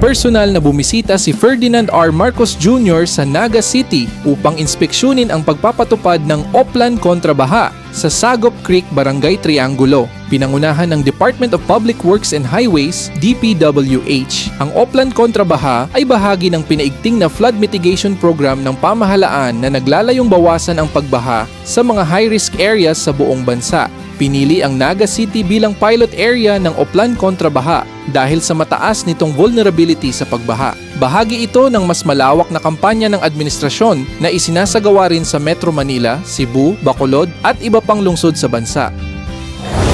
Personal na bumisita si Ferdinand R. Marcos Jr. sa Naga City upang inspeksyonin ang pagpapatupad ng Oplan Kontrabaha sa Sagop Creek, Barangay Triangulo. Pinangunahan ng Department of Public Works and Highways, DPWH. Ang Oplan Kontrabaha ay bahagi ng pinaigting na flood mitigation program ng pamahalaan na naglalayong bawasan ang pagbaha sa mga high-risk areas sa buong bansa. Pinili ang Naga City bilang pilot area ng Oplan Kontrabaha dahil sa mataas nitong vulnerability sa pagbaha. Bahagi ito ng mas malawak na kampanya ng administrasyon na isinasagawa rin sa Metro Manila, Cebu, Bacolod at iba pang lungsod sa bansa.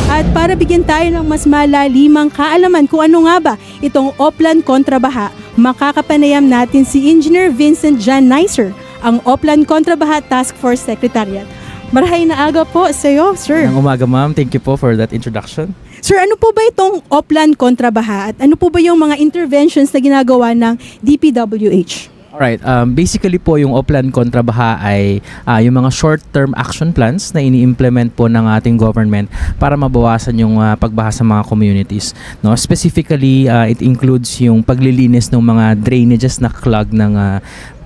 At para bigyan tayo ng mas malalimang kaalaman kung ano nga ba itong Oplan Kontrabaha, makakapanayam natin si Engineer Vincent John Nicer, ang Oplan Kontrabaha Task Force Secretariat. Marahay na aga po sa iyo, sir. Ng umaga, ma'am. Thank you po for that introduction. Sir, ano po ba itong Oplan Kontrabaha at ano po ba yung mga interventions na ginagawa ng DPWH? Alright, basically po yung Oplan Kontrabaha ay yung mga short-term action plans na ini-implement po ng ating government para mabawasan yung pagbaha sa mga communities. No? Specifically, it includes yung paglilinis ng mga drainages na clog ng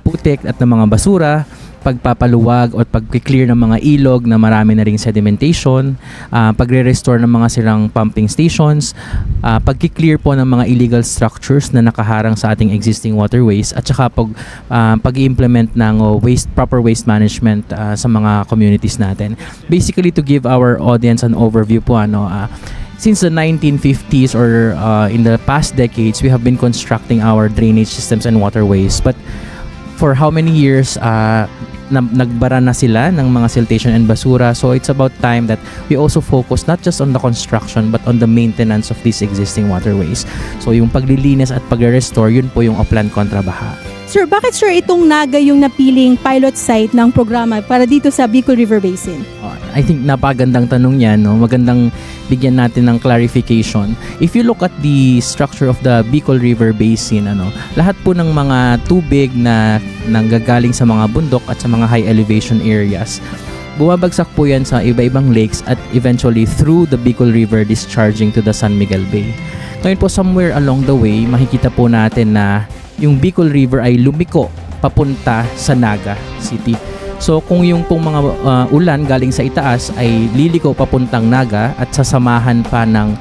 putik at ng mga basura, pagpapaluwag o pag-clear ng mga ilog na marami na ring sedimentation, pagre-restore ng mga sirang pumping stations, pag-clear po ng mga illegal structures na nakaharang sa ating existing waterways, at saka pag-implement ng proper waste management sa mga communities natin. Basically, to give our audience an overview po, since the 1950s or in the past decades, we have been constructing our drainage systems and waterways. But for how many years, nagbara na sila ng mga siltation and basura. So it's about time that we also focus not just on the construction but on the maintenance of these existing waterways. So yung paglilinis at pagre-restore, yun po yung Oplan Kontrabaha. Sir, bakit sir itong Naga yung napiling pilot site ng programa para dito sa Bicol River Basin? I think napagandang tanong yan, no? Magandang bigyan natin ng clarification. If you look at the structure of the Bicol River Basin, lahat po ng mga tubig na nanggagaling sa mga bundok at sa mga high elevation areas, bumabagsak po yan sa iba-ibang lakes at eventually through the Bicol River discharging to the San Miguel Bay. Ngayon po, somewhere along the way, makikita po natin na yung Bicol River ay lumiko papunta sa Naga City. So kung yung pong mga ulan galing sa itaas ay liliko papuntang Naga at sasamahan pa ng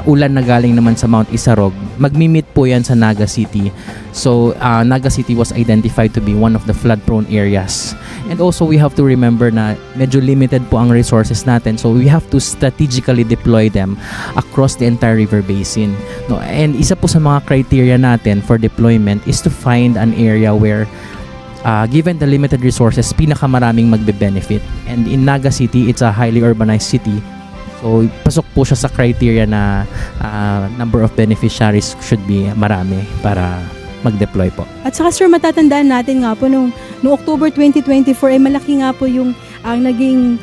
ulan na galing naman sa Mount Isarog, magmi-meet po yan sa Naga City. So Naga City was identified to be one of the flood-prone areas. And also we have to remember na medyo limited po ang resources natin, so we have to strategically deploy them across the entire river basin. No, and isa po sa mga criteria natin for deployment is to find an area where given the limited resources, pinakamaraming magbe-benefit. And in Naga City, it's a highly urbanized city. So, pasok po siya sa criteria na number of beneficiaries should be marami para mag-deploy po. At saka sir, matatandaan natin nga po noong October 2024 ay malaki nga po yung naging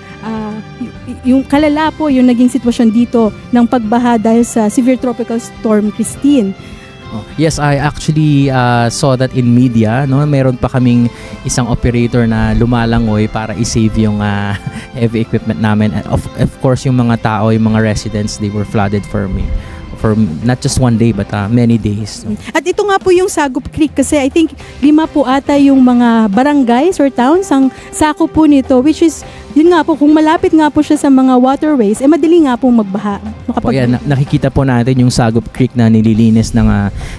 yung kalala po yung naging sitwasyon dito ng pagbaha dahil sa severe tropical storm Christine. Yes, I actually saw that in media. No? Meron pa kaming isang operator na lumalangoy para i-save yung heavy equipment namin. And of course, yung mga tao, yung mga residents, they were flooded for not just one day but many days. At ito nga po yung Sagop Creek kasi I think 5 po ata yung mga barangays or towns ang sako po nito, which is yun nga po, kung malapit nga po siya sa mga waterways, madali nga po magbaha. Nakikita po natin yung Sagop Creek na nililinis ng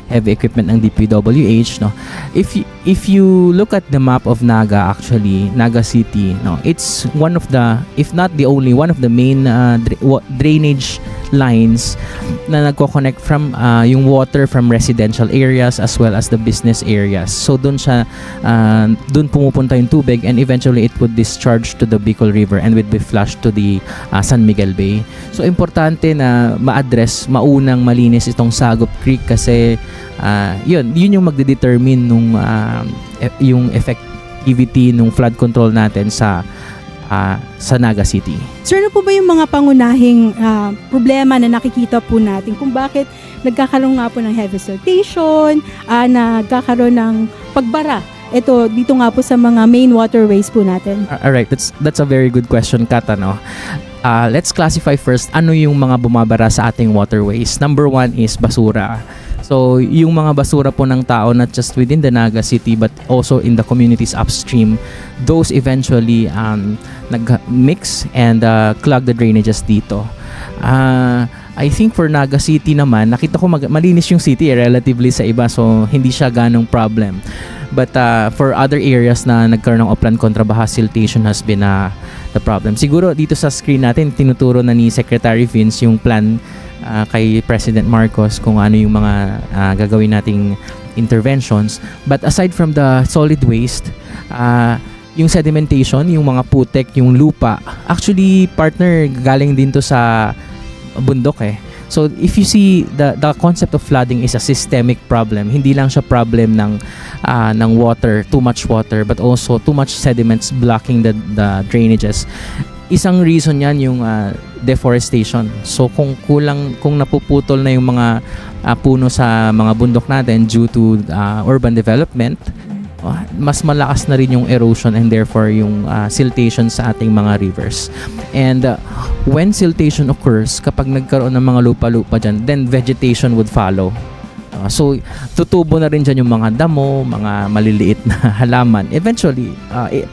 heavy equipment ng DPWH. No? If you look at the map of Naga, actually, Naga City, no, it's one of the, if not the only, one of the main drainage lines na nagko-connect from yung water from residential areas as well as the business areas. So doon pumupunta yung tubig and eventually it would discharge to the Bicol River and would be flushed to the San Miguel Bay. So importante na ma-address, maunang malinis itong Sagop Creek kasi yun yung magde-determine nung yung effectivity nung flood control natin sa Naga City. Sir, ano po ba yung mga pangunahing problema na nakikita po natin kung bakit nagkakaroon nga po ng heavy siltation, nagkakaroon ng pagbara dito nga po sa mga main waterways po natin? Alright, that's a very good question, Kat, no? Let's classify first ano yung mga bumabara sa ating waterways. Number 1 is basura. So So, yung mga basura po ng tao, not just within the Naga City, but also in the communities upstream, those eventually nag-mix and clog the drainages dito. I think for Naga City naman, nakita ko malinis yung city relatively sa iba, so hindi siya ganong problem. But for other areas na nagkaroon ng upland kontrabaha, siltation has been the problem. Siguro dito sa screen natin, tinuturo na ni Secretary Vince yung plan kay President Marcos kung ano yung mga gagawin nating interventions. But aside from the solid waste, yung sedimentation, yung mga putek, yung lupa, actually partner galing din to sa bundok eh. So if you see the concept of flooding is a systemic problem. Hindi lang siya problem ng water, too much water, but also too much sediments blocking the drainages. Isang reason yan yung deforestation. So kung napuputol na yung mga puno sa mga bundok natin due to urban development, mas malakas na rin yung erosion and therefore yung siltation sa ating mga rivers. And when siltation occurs, kapag nagkaroon ng mga lupa-lupa dyan, then vegetation would follow. So, tutubo na rin dyan yung mga damo, mga maliliit na halaman. Eventually,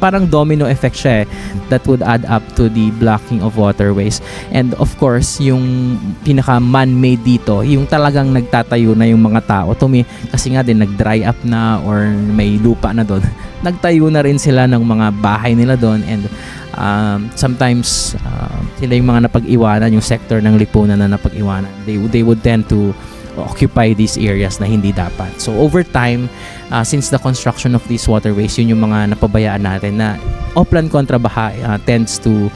parang domino effect siya that would add up to the blocking of waterways. And of course, yung pinaka man-made dito, yung talagang nagtatayo na yung mga tao. Kasi nga din, nag-dry up na or may lupa na doon. Nagtayo na rin sila ng mga bahay nila doon and sometimes sila yung mga napag-iwanan, yung sector ng lipunan na napag-iwanan. They would tend to occupy these areas na hindi dapat. So over time, since the construction of these waterways, yun yung mga napabayaan natin na upland kontrabaha tends to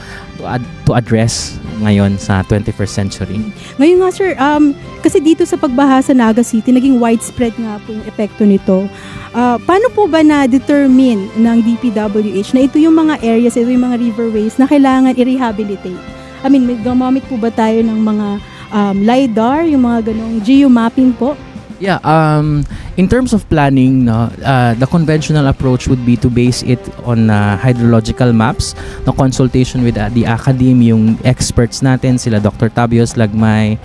address ngayon sa 21st century. Ngayon nga sir, kasi dito sa pagbaha sa Naga City, naging widespread nga po yung epekto nito. Paano po ba na-determine ng DPWH na ito yung mga areas, ito yung mga riverways na kailangan i-rehabilitate? I mean, gumamit po ba tayo ng mga LiDAR, yung mga ganong geomapping po? Yeah, in terms of planning, the conventional approach would be to base it on hydrological maps, no consultation with the academe, yung experts natin, sila Dr. Tabios Lagmay,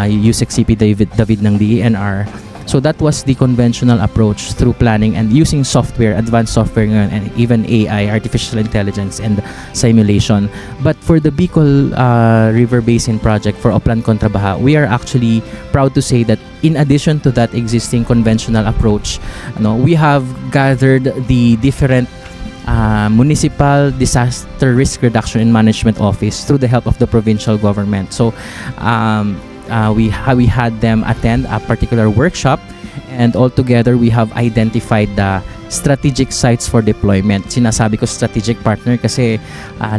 Yusek CP David ng DENR. So that was the conventional approach through planning and using software, advanced software ngayon, and even AI, artificial intelligence, and simulation. But for the Bicol River Basin project for Upland Kontrabaha, we are actually proud to say that in addition to that existing conventional approach, we have gathered the different municipal disaster risk reduction and management office through the help of the provincial government. So we had them attend a particular workshop, and altogether we have identified the strategic sites for deployment. Sinasabi ko strategic partner kasi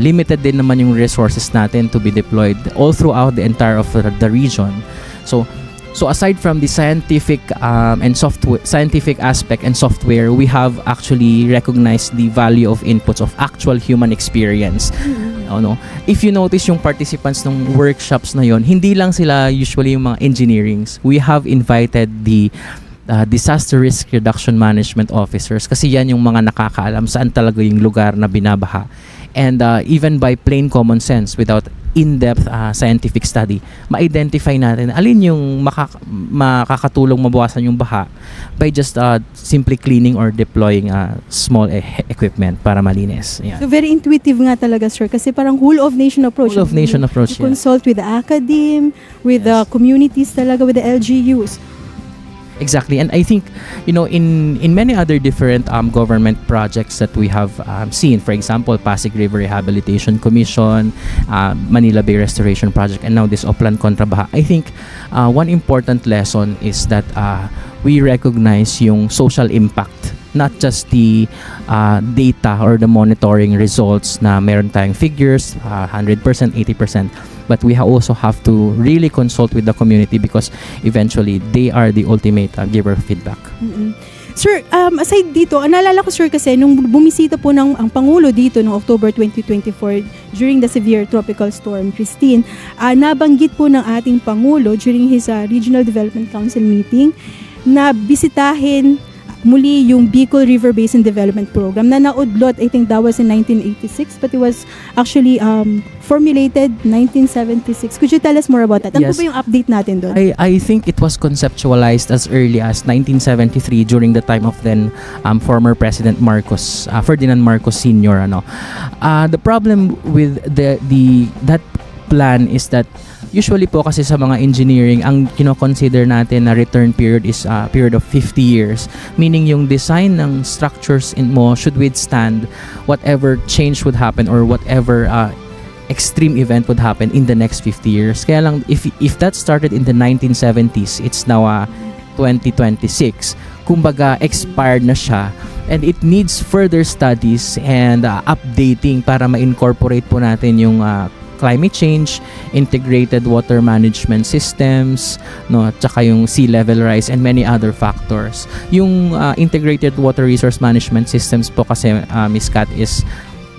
limited din naman yung resources natin to be deployed all throughout the entire of the region. So aside from the scientific scientific aspect and software, we have actually recognized the value of inputs of actual human experience. If you notice yung participants ng workshops na yon, hindi lang sila usually yung mga engineerings. We have invited the disaster risk reduction management officers kasi yan yung mga nakakaalam saan talaga yung lugar na binabaha. And even by plain common sense, without in-depth scientific study, ma-identify natin alin yung makakatulong mabawasan yung baha by just simply cleaning or deploying small equipment para malinis. Yeah. So very intuitive nga talaga sir kasi parang whole of nation approach. Whole of nation approach, You consult with the academe, with the communities talaga, with the LGUs. Exactly, and I think in many other different government projects that we have seen, for example, Pasig River Rehabilitation Commission, Manila Bay Restoration Project, and now this Upland Kontrabaha. I think one important lesson is that we recognize yung social impact, not just the data or the monitoring results na meron tayong figures 100%, 80%. But we also have to really consult with the community because eventually they are the ultimate giver of feedback. Mm-hmm. Sir, aside dito, naalala ko sir kasi nung bumisita po ang Pangulo dito noong October 2024 during the severe tropical storm Christine, nabanggit po ng ating Pangulo during his Regional Development Council meeting na bisitahin muli yung Bicol River Basin Development Program na naudlot. I think that was in 1986, but it was actually formulated 1976. Could you tell us more about that? Ano Yes. po ba yung update natin doon? I think it was conceptualized as early as 1973 during the time of then former President Marcos, Ferdinand Marcos Sr. The problem with that plan is that usually po kasi sa mga engineering, ang kino-consider natin na return period is a period of 50 years. Meaning yung design ng structures mo should withstand whatever change would happen or whatever extreme event would happen in the next 50 years. Kaya lang, if that started in the 1970s, it's now 2026. Kumbaga, expired na siya. And it needs further studies and updating para ma-incorporate po natin yung climate change, integrated water management systems, no, tsaka yung sea level rise and many other factors. Yung integrated water resource management systems po kasi Ms. Kat, is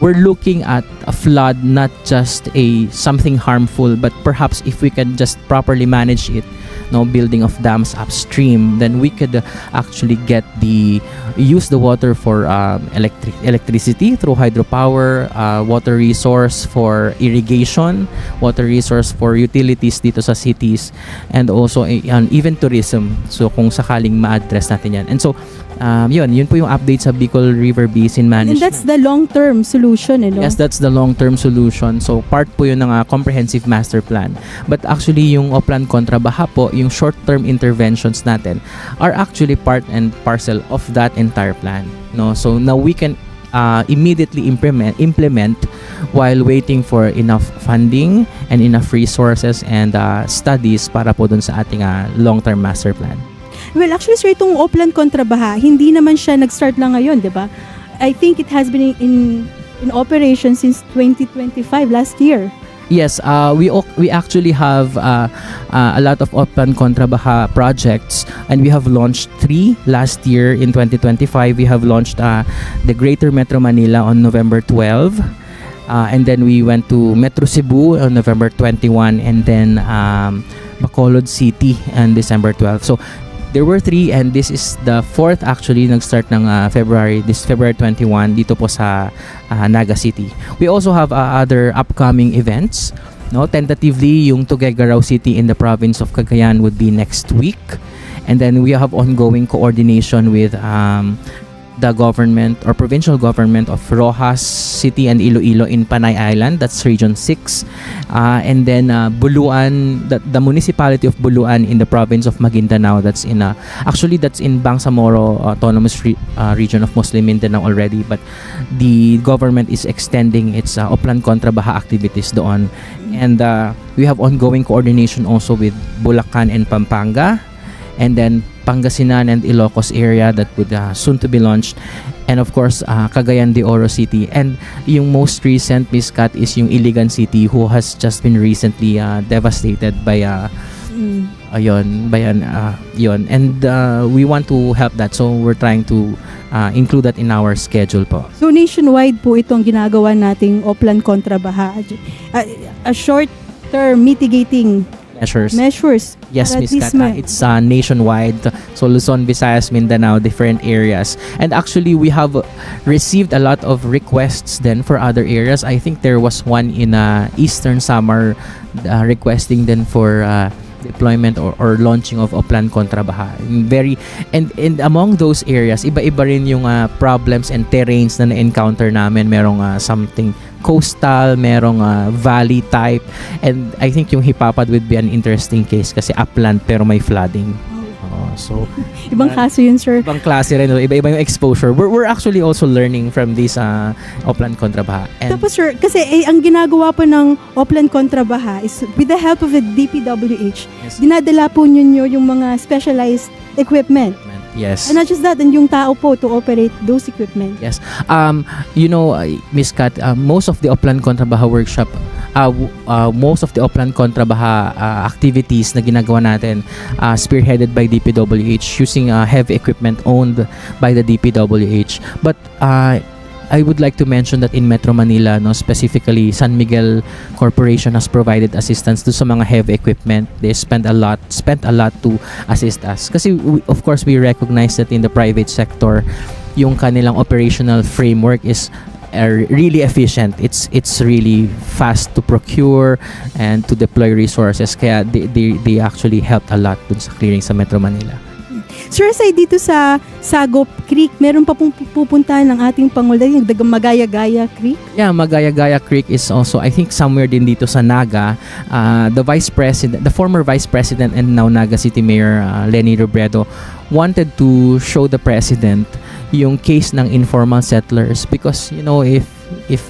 we're looking at a flood, not just something harmful, but perhaps if we can just properly manage it, no, building of dams upstream, then we could actually use the water for electricity through hydropower, water resource for irrigation, water resource for utilities dito sa cities, and also even tourism. So kung sakaling ma-address natin yan. And so yun po yung update sa Bicol River Basin And Management. that's the long-term solution, no? Yes, that's the long-term solution. So, part po yun ng comprehensive master plan. But actually, yung Oplan Contra Baha po, yung short-term interventions natin are actually part and parcel of that entire plan. No? So, now we can immediately implement while waiting for enough funding and enough resources and studies para po dun sa ating long-term master plan. Well, actually, sir, itong Oplan Contra Baha, hindi naman siya nag-start lang ngayon, di ba? I think it has been in operation since 2025, last year. Yes, we actually have a lot of Oplan Contra Baha projects, and we have launched 3 last year. In 2025, we have launched the Greater Metro Manila on November 12, and then we went to Metro Cebu on November 21, and then Bacolod City on December 12. So there were 3, and this is the 4th actually, nag-start ng February 21 dito po sa Naga City. We also have other upcoming events. No, tentatively yung Tuguegarao City in the province of Cagayan would be next week. And then we have ongoing coordination with the government or provincial government of Rojas City and Iloilo in Panay Island, that's Region 6. And then Buluan, the municipality of Buluan in the province of Maguindanao, that's in Bangsamoro Autonomous Region of Muslim Mindanao already, but the government is extending its Oplan Contra Baha activities doon. And we have ongoing coordination also with Bulacan and Pampanga, and then Pangasinan and Ilocos area that would soon to be launched, and of course Cagayan de Oro City, and yung most recent, Ms. Kat, is yung Iligan City, who has just been recently devastated by yon, and we want to help that, so we're trying to include that in our schedule po. So nationwide po itong ginagawa nating Oplan Contra Baha. A short-term mitigating measures. Yes, para Ms. at least Kat, it's nationwide. So Luzon, Visayas, Mindanao, different areas. And actually, we have received a lot of requests then for other areas. I think there was one in Eastern Samar requesting then for deployment or launching of Oplan Contra Baha. And among those areas, iba-iba rin yung problems and terrains na na-encounter namin. Merong something coastal, merong valley type, and I think yung Hipapad would be an interesting case kasi upland pero may flooding. So Ibang kaso yun, sir. ibang klase rin, iba-iba yung exposure. We're actually also learning from this Oplan Contra Baha. And Tapos, sir, kasi ang ginagawa po ng Oplan Contra Baha is with the help of the DPWH, Yes. dinadala po ninyo yung mga specialized equipment. yes. And not just that, and yung tao po to operate those equipment. Yes. Ms. Kat, most of the Oplan Contra Baha workshop, most of the Oplan Contra Baha activities na ginagawa natin, spearheaded by DPWH using heavy equipment owned by the DPWH. But I would like to mention that in Metro Manila, no, specifically San Miguel Corporation has provided assistance to sa mga heavy equipment. They spent a lot to assist us. Kasi of course we recognize that in the private sector, yung kanilang operational framework is are really efficient. It's really fast to procure and to deploy resources. Kaya they actually helped a lot dun sa clearing sa Metro Manila. Sir, aside dito sa Sagop Creek, meron pa pong pupuntahan ng ating Pangulo, yung Magaya-Gaya Creek? Yeah, Magaya-Gaya Creek is also, I think, somewhere din dito sa Naga. The former Vice President and now Naga City Mayor Leni Robredo wanted to show the President yung case ng informal settlers because, you know, if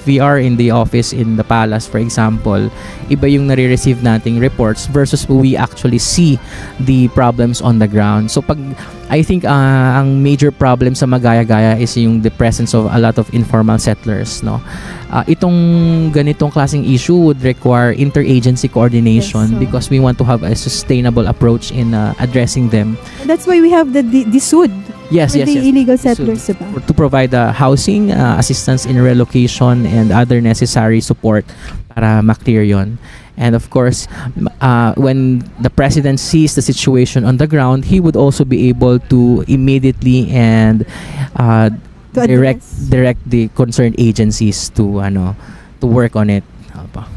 we are in the office in the palace, for example, iba yung nare-receive nating reports versus we actually see the problems on the ground. So I think ang major problem sa Magaya-Gaya is yung the presence of a lot of informal settlers, no. Itong ganitong klaseng issue would require interagency coordination, Yes, so because we want to have a sustainable approach in addressing them. That's why we have the SUD. Yes, for yes, the yes. illegal So, settlers, diba? to provide housing, assistance in relocation, and other necessary support para ma-clear yon. And of course, when the President sees the situation on the ground, he would also be able to immediately and To direct the concerned agencies to work on it. Apa.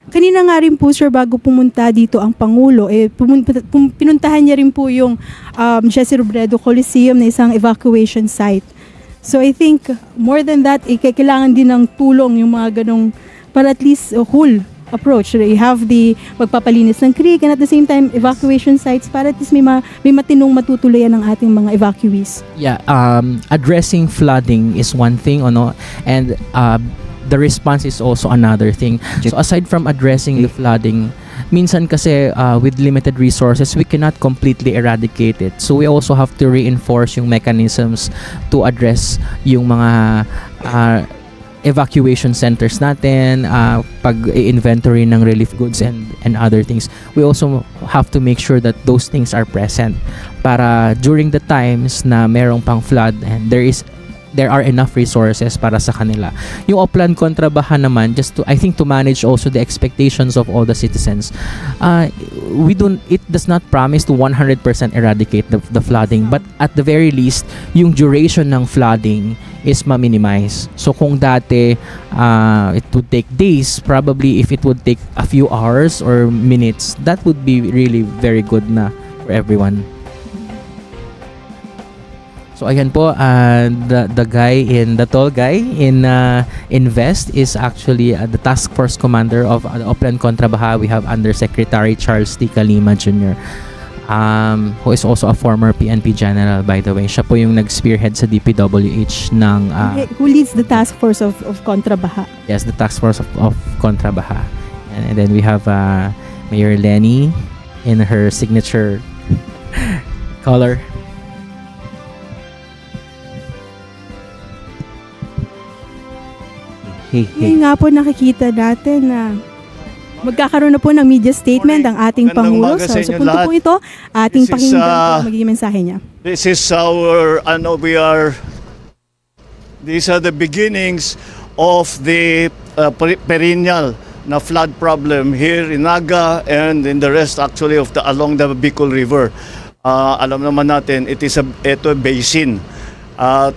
Kanina nga rin po, sir, bago pumunta dito ang Pangulo, pinuntahan niya rin po yung Jesse Robredo Coliseum na isang evacuation site. So I think more than that, kailangan din ng tulong yung mga ganong para at least whole approach. You have the magpapalinis ng creek and at the same time evacuation sites para at least may matinong matutuluyan ng ating mga evacuees. Yeah, addressing flooding is one thing, and the response is also another thing. So aside from addressing the flooding, minsan kasi with limited resources, we cannot completely eradicate it. So we also have to reinforce yung mechanisms to address yung mga evacuation centers natin, pag-inventory ng relief goods and other things. We also have to make sure that those things are present para during the times na merong pang flood and there are enough resources para sa kanila. Yung Oplan Kontra Baha naman, I think to manage also the expectations of all the citizens, it does not promise to 100% eradicate the flooding, but at the very least, yung duration ng flooding is ma-minimize. So kung dati it would take days, probably if it would take a few hours or minutes, that would be really very good na for everyone. So ayan po, the tall guy in Invest is actually the task force commander of the Oplan Kontra Baha. We have Undersecretary Charles T. Calima Jr., who is also a former PNP general, by the way. Siya po yung nag-spearhead sa DPWH ng Who leads the task force of Kontra Baha? yes, the task force of Kontra Baha. And then we have Mayor Leni in her signature color. Ngayon nga po nakikita natin na magkakaroon na po ng media statement ang ating Pangulo. So, sa punto po ito, ating pakinggan po magiging mensahe niya. These are the beginnings of the perennial na flood problem here in Naga and in the rest actually of along the Bicol River. Alam naman natin, ito basin. At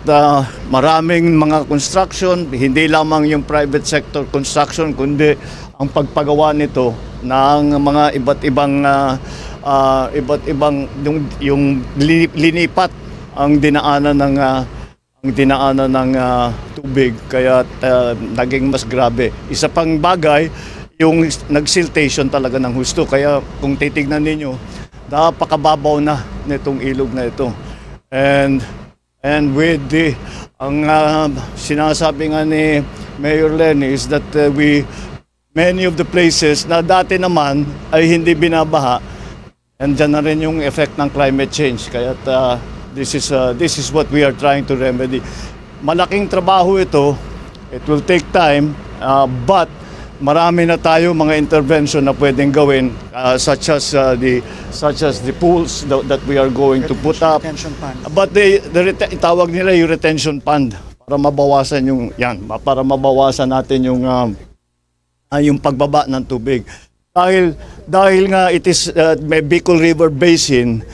maraming mga construction, hindi lamang yung private sector construction, kundi ang pagpagawa nito ng mga iba't ibang yung linipat ang dinaanan ng tubig, kaya naging mas grabe. Isa pang bagay, yung nagsiltation talaga ng husto, kaya kung titignan ninyo, napakababaw na nitong ilog na ito. And with ang sinasabi nga ni Mayor Leni is that many of the places na dati naman ay hindi binabaha, and dyan na rin yung effect ng climate change. Kaya this is what we are trying to remedy. Malaking trabaho ito. It will take time, but marami na tayo mga intervention na pwedeng gawin, such as the pools that we are going to put up. But tawag nila yung retention pond para mabawasan para mabawasan natin yung pagbaba ng tubig. Dahil nga it is may Bicol River Basin,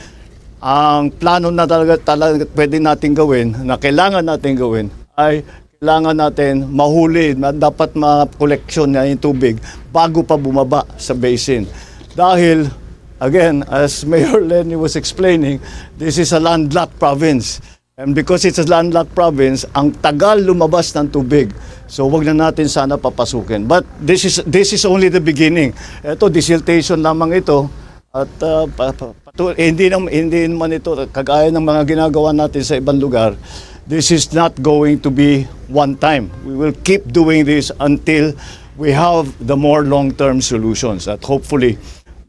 ang plano na talaga pwede natin gawin, na kailangan natin gawin, ay kailangan natin mahuli, dapat ma-collection na yung tubig bago pa bumaba sa basin. Dahil, again, as Mayor Lenny was explaining, this is a landlocked province. And because it's a landlocked province, ang tagal lumabas ng tubig. So wag na natin sana papasukin. But this is only the beginning. Ito, desiltation lamang ito. At hindi naman ito, kagaya ng mga ginagawa natin sa ibang lugar, this is not going to be one time. We will keep doing this until we have the more long-term solutions. At hopefully,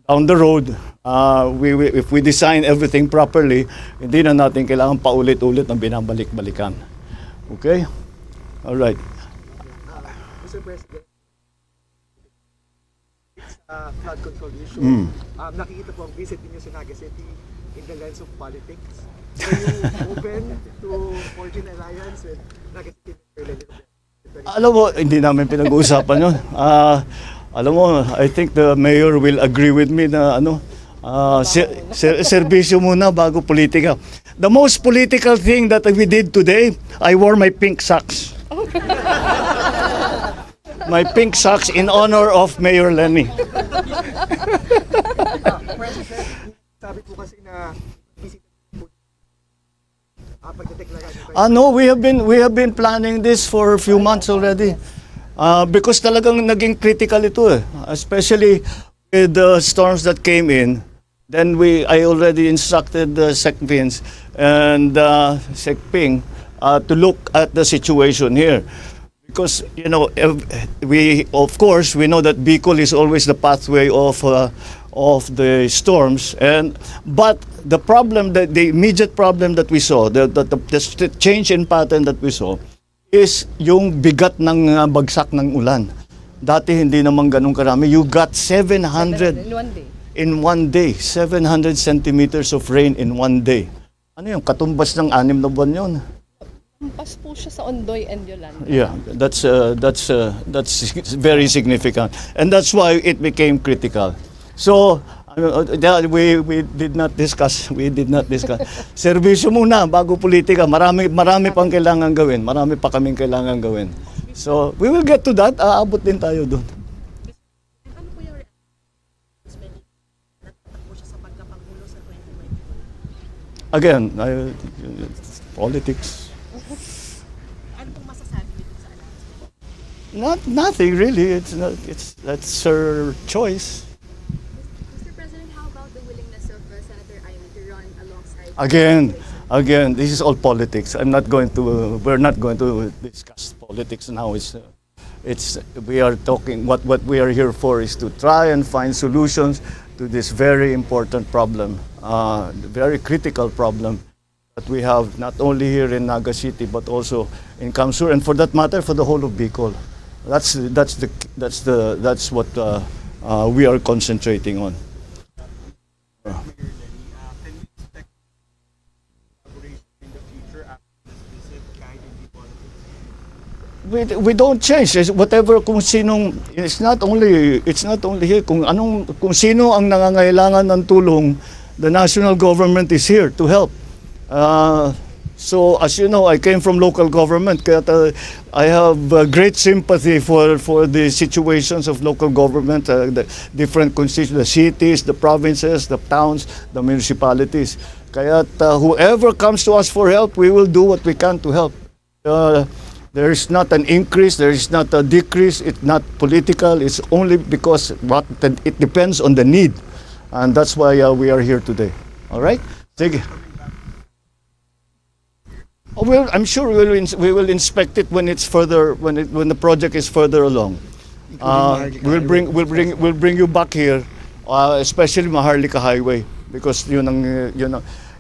down the road, if we design everything properly, hindi na natin kailangan paulit-ulit ng binabalik-balikan. Okay? All right. Mr. President, flood control issue. Nakikita po ang visit ninyo sa Naga City in the lens of politics. Are you open to forging an alliance with Naga City? Alam mo, hindi namin pinag-uusapan yun. Alam mo, I think the mayor will agree with me na serbisyo muna bago politika. The most political thing that we did today, I wore my pink socks. My pink socks in honor of Mayor Lenny. Sabi po kasi na visit pagdedeklara niyo No, we have been planning this for a few months already. Because talagang naging critical ito especially with the storms that came in. Then I already instructed Sec Vince and Sec Ping to look at the situation here. Because, we know that Bicol is always the pathway of the storms, but the immediate problem that we saw, the change in pattern that we saw, is yung bigat ng bagsak ng ulan. Dati hindi naman ganun karami. You got 700 in one day, 700 centimeters of rain in one day. Ano yung katumbas ng 6 na buwan yun? Pas po siya sa Ondoy and Yolanda. Yeah, that's very significant, and that's why it became critical. So we did not discuss. Serbisyo muna bago politika. Marami pang kailangan gawin. Marami pa kaming kailangan gawin. So we will get to that. Aabot din tayo doon. Ano po yung natatakbo siya sa pagkapangulo sa 2021? Again, politics. Ano pong masasabi niyo sa Nothing really. That's her choice. Mr. President, how about the willingness of Senator Amy to run alongside? Again, this is all politics. We're not going to discuss politics now. We are talking. What we are here for is to try and find solutions to this very important problem, very critical problem that we have not only here in Naga City but also in Kamsur, and for that matter, for the whole of Bicol. That's what we are concentrating on. We don't change. Whatever kung sinong, it's not only here kung sino ang nangangailangan ng tulong, the national government is here to help. So as you know, I came from local government, kaya I have great sympathy for the situations of local government, the different constituencies, the cities, the provinces, the towns, the municipalities. Kaya whoever comes to us for help, we will do what we can to help. There is not an increase, there is not a decrease, it's not political, it's only because it depends on the need. And that's why we are here today. All right? Sige. Well, I'm sure we will inspect it when it's further, when the project is further along. We'll bring you back here, especially Maharlika Highway, because yun ang.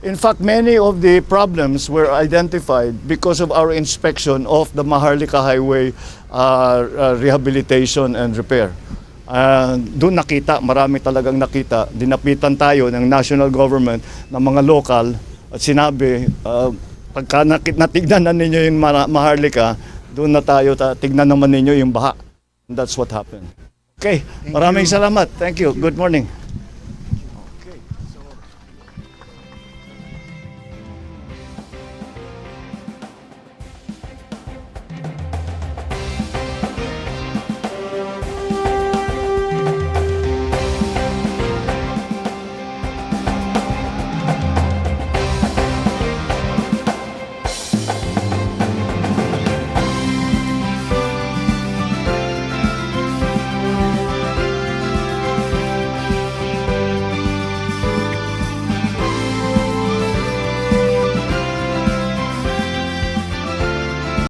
In fact, many of the problems were identified because of our inspection of the Maharlika Highway rehabilitation and repair. Doon nakita, marami talagang nakita. Dinapitan tayo ng national government, ng mga local, at sinabi, pagka natignan na ninyo yung Maharlika, doon na tayo, tignan naman ninyo yung baha. And that's what happened. Okay, maraming salamat. Thank you. Good morning.